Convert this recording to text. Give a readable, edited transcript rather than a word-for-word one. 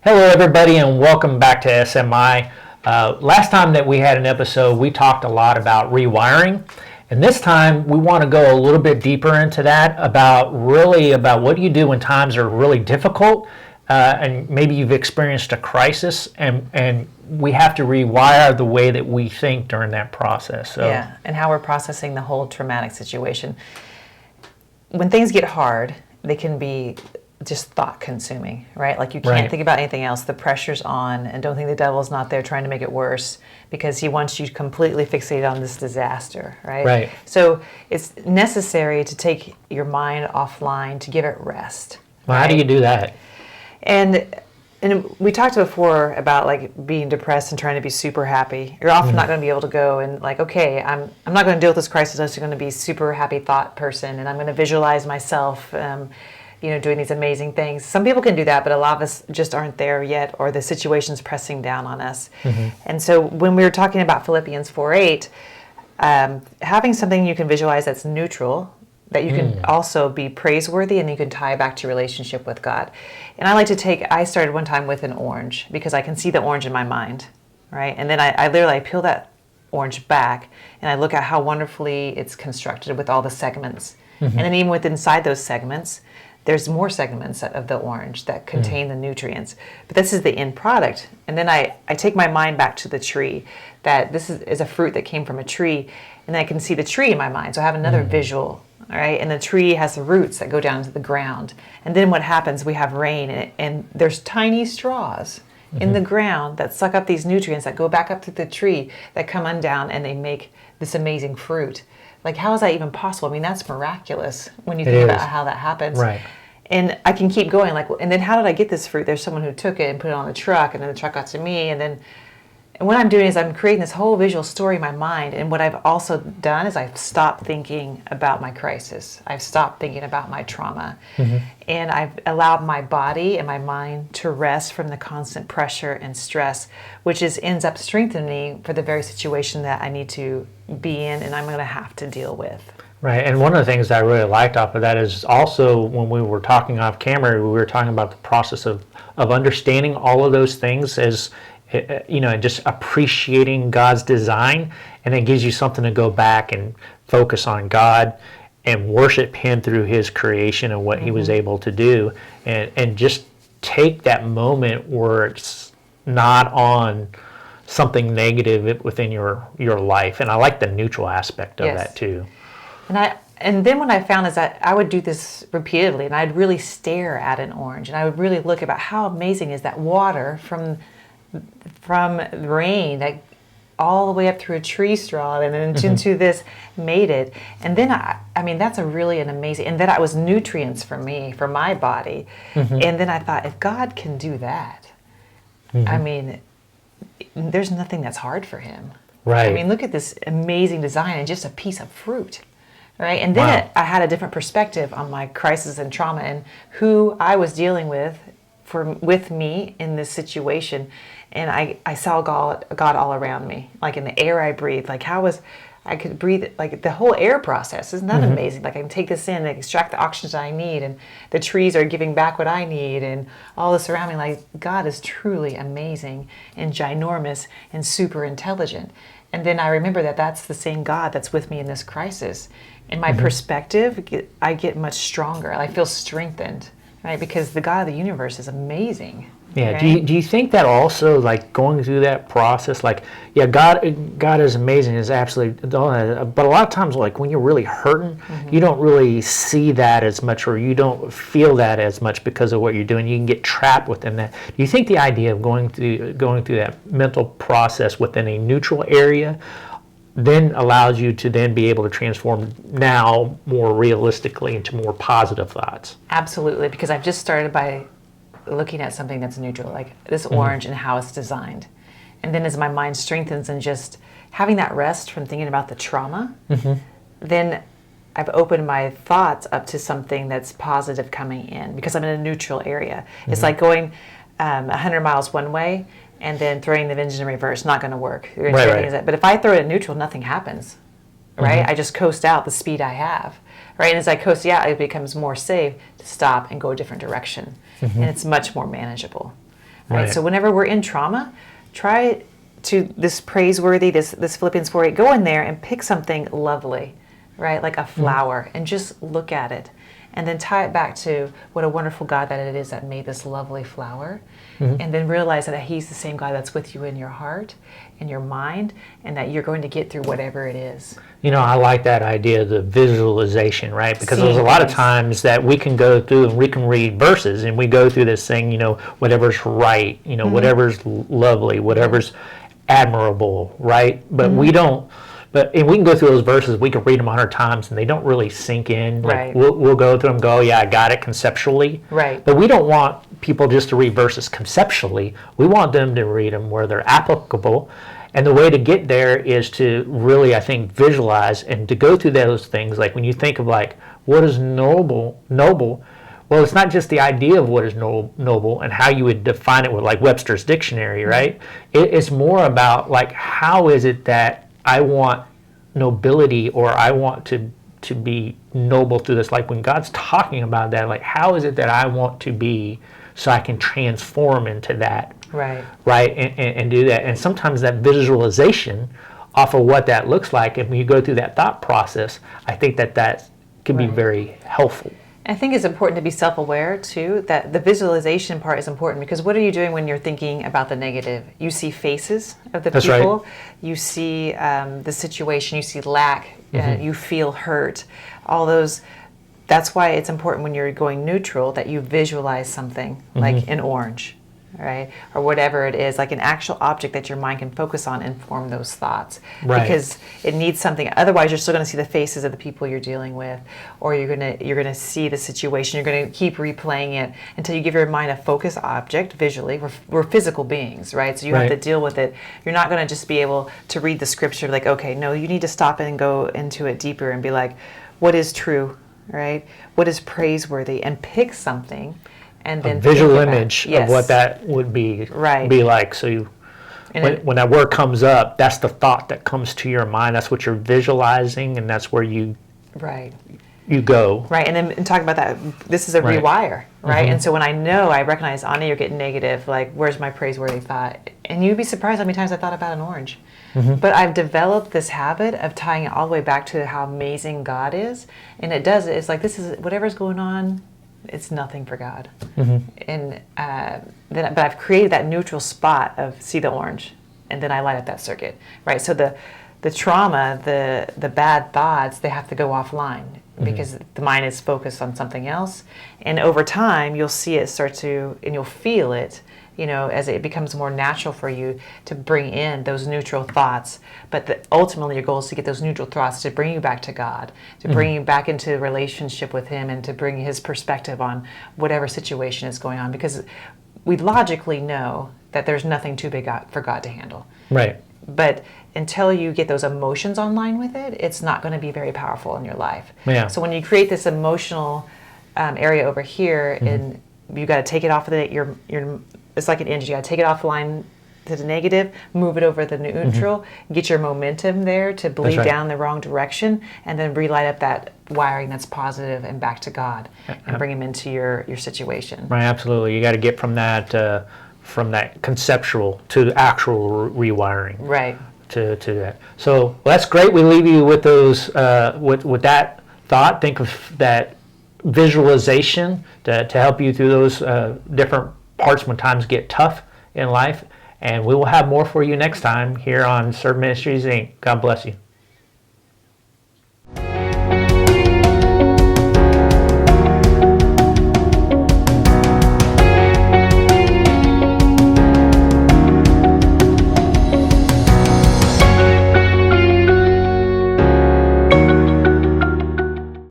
Hello, everybody, and welcome back to SMI. Last time that we had an episode, we talked a lot about rewiring, and this time we want to go a little bit deeper into that about what do you do when times are really difficult, and maybe you've experienced a crisis, and we have to rewire the way that we think during that process. So, yeah, and how we're processing the whole traumatic situation. When things get hard, they can be just thought consuming, right? Like you can't think about anything else. The pressure's on, and don't think the devil's not there trying to make it worse because he wants you completely fixated on this disaster, right? Right. So it's necessary to take your mind offline to give it rest. Well, how do you do that? And we talked before about like being depressed and trying to be super happy. You're often not going to be able to go and like, okay, I'm not going to deal with this crisis. I'm just going to be super happy thought person, and I'm going to visualize myself doing these amazing things. Some people can do that, but a lot of us just aren't there yet, or the situation's pressing down on us. And so when we were talking about Philippians 4:8, having something you can visualize that's neutral, that you can also be praiseworthy, and you can tie back to your relationship with God. And I started one time with an orange because I can see the orange in my mind, right? And then I literally peel that orange back and I look at how wonderfully it's constructed with all the segments. And then even inside those segments, there's more segments of the orange that contain the nutrients. But this is the end product. And then I take my mind back to the tree, that this is a fruit that came from a tree, and then I can see the tree in my mind. So I have another visual, all right? And the tree has the roots that go down to the ground. And then what happens, we have rain, and there's tiny straws in the ground that suck up these nutrients that go back up to the tree, that come on down, and they make this amazing fruit. Like, how is that even possible? I mean, that's miraculous when you think about how that happens. Right. And I can keep going, and then how did I get this fruit? There's someone who took it and put it on the truck, and then the truck got to me, and what I'm doing is I'm creating this whole visual story in my mind. And what I've also done is I've stopped thinking about my crisis. I've stopped thinking about my trauma. And I've allowed my body and my mind to rest from the constant pressure and stress, which ends up strengthening me for the very situation that I need to be in and I'm going to have to deal with. Right, and one of the things that I really liked off of that is also when we were talking off camera, we were talking about the process of understanding all of those things as, just appreciating God's design, and it gives you something to go back and focus on God and worship Him through His creation and what He was able to do, and just take that moment where it's not on something negative within your life. And I like the neutral aspect of that too. And then what I found is that I would do this repeatedly, and I'd really stare at an orange, and I would really look about how amazing is that water from rain that all the way up through a tree straw and then into this made it. And then I mean that's an amazing, and then it was nutrients for me, for my body. And then I thought, if God can do that, I mean, there's nothing that's hard for Him. Right. I mean, look at this amazing design and just a piece of fruit. Right, and then I had a different perspective on my crisis and trauma and who I was dealing with me in this situation, and I saw God all around me, like in the air I breathed. Like I could breathe, like the whole air process. Isn't that amazing? Like I can take this in and extract the oxygen I need, and the trees are giving back what I need, and all this around me. Like God is truly amazing and ginormous and super intelligent. And then I remember that that's the same God that's with me in this crisis. In my perspective, I get much stronger. I feel strengthened, right? Because the God of the universe is amazing. Yeah. Right? Do you think that also, like going through that process, like, God is amazing, is absolutely, but a lot of times, like when you're really hurting, you don't really see that as much, or you don't feel that as much because of what you're doing. You can get trapped within that. Do you think the idea of going through that mental process within a neutral area then allows you to then be able to transform now more realistically into more positive thoughts? Absolutely, because I've just started by looking at something that's neutral, like this orange and how it's designed. And then as my mind strengthens and just having that rest from thinking about the trauma, then I've opened my thoughts up to something that's positive coming in because I'm in a neutral area. It's like going 100 miles one way and then throwing the engine in reverse. Not going to work. You're gonna right. But if I throw it in neutral, nothing happens, right? I just coast out the speed I have, right? And as I coast out, it becomes more safe to stop and go a different direction. And it's much more manageable, right? So whenever we're in trauma, try to this praiseworthy, this Philippians 4:8, go in there and pick something lovely, right? Like a flower, and just look at it. And then tie it back to what a wonderful God that it is that made this lovely flower. And then realize that He's the same God that's with you in your heart, in your mind, and that you're going to get through whatever it is. You know, I like that idea of the visualization, right? Because Seeing there's a lot of things. times that we can go through and we can read verses and we go through this thing, you know, whatever's right, you know, whatever's lovely, whatever's admirable, right? But we don't. And we can go through those verses, we can read them 100 times, and they don't really sink in. Like Right. we'll go through them, go, yeah, I got it conceptually. Right. But we don't want people just to read verses conceptually. We want them to read them where they're applicable. And the way to get there is to really, I think, visualize and to go through those things. Like when you think of like, what is noble? Well, it's not just the idea of what is noble and how you would define it with like Webster's dictionary, right? It's more about like, how is it that I want nobility, or I want to be noble through this. Like when God's talking about that, like how is it that I want to be so I can transform into that, Right. And do that. And sometimes that visualization off of what that looks like, and when you go through that thought process, I think that can be very helpful. I think it's important to be self-aware too, that the visualization part is important, because what are you doing when you're thinking about the negative? You see faces of the That's people, right. you see the situation, you see lack, you feel hurt, all those. That's why it's important when you're going neutral that you visualize something like an orange, right? Or whatever it is, like an actual object that your mind can focus on and form those thoughts. Right. Because it needs something. Otherwise, you're still going to see the faces of the people you're dealing with, or you're going to see the situation. You're going to keep replaying it until you give your mind a focus object visually. We're physical beings, right? So you have to deal with it. You're not going to just be able to read the scripture like, okay, no, you need to stop and go into it deeper and be like, what is true, right? What is praiseworthy? And pick something. And then A visual think about it. image Yes. of what that would be like. So you, when that word comes up, that's the thought that comes to your mind. That's what you're visualizing, and that's where you go. Right, and then talk about that. This is a rewire, right? And so when I recognize, Anna, you're getting negative, like, where's my praiseworthy thought? And you'd be surprised how many times I thought about an orange. But I've developed this habit of tying it all the way back to how amazing God is. And it's like, this is, whatever's going on, it's nothing for God. And but I've created that neutral spot of see the orange, and then I light up that circuit, right? So the trauma, the bad thoughts, they have to go offline because the mind is focused on something else. And over time, you'll see it start to, and you'll feel it, you know, as it becomes more natural for you to bring in those neutral thoughts. But ultimately, your goal is to get those neutral thoughts to bring you back to God, to bring you back into a relationship with Him, and to bring His perspective on whatever situation is going on. Because we logically know that there's nothing too big for God to handle. Right. But until you get those emotions online with it, it's not going to be very powerful in your life. Yeah. So when you create this emotional area over here, and you got to take it off of your it's like an engine. You got to take it offline to the negative, move it over the neutral, get your momentum there to bleed down the wrong direction, and then relight up that wiring that's positive and back to God, and bring Him into your situation. Right, absolutely. You got to get from that conceptual to the actual rewiring. Right. To that. So well, that's great. We leave you with those with that thought. Think of that visualization to help you through those different parts when times get tough in life. And we will have more for you next time here on Serve Ministries Inc. God bless you.